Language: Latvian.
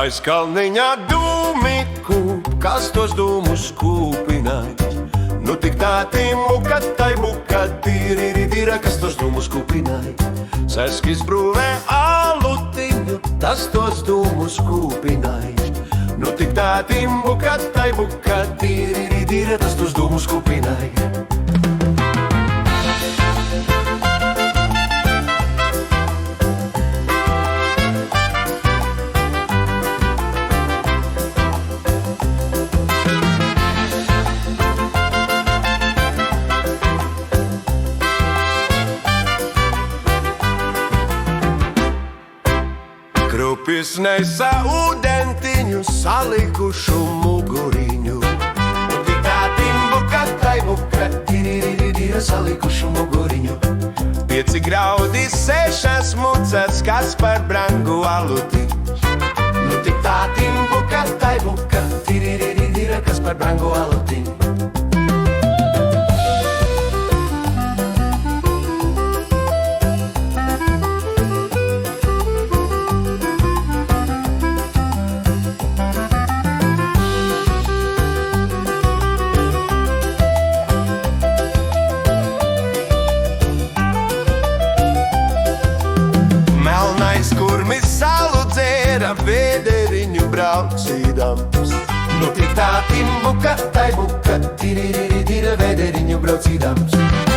Aiz kalniņā dūmi kūp, kas tos dūmus kūpināja. Nu tik tā timuka, tai buka, tīri, kas tos dūmus kūpināja. Seskis brūvē alutiņu, tas tos dūmus kūpināja. Nu tik tā timuka, tai buka, tīri, tas tos dūmus kūpināja. Krupis nesa ūdentiņu, salikušu muguriņu. Un tik tā timbuka, tai buka, tīri, salikušu muguriņu. 5 graudi, 6 mucas, kas par brangu alutiņš. Nu tik tā timbuka, tai buka, tīri, kas par brangu alutiņš. Kurmis salu dzēra, vēderiņu braucīdams. Nu tik tā timbuka, tai buka, tīri, vēderiņu braucīdams.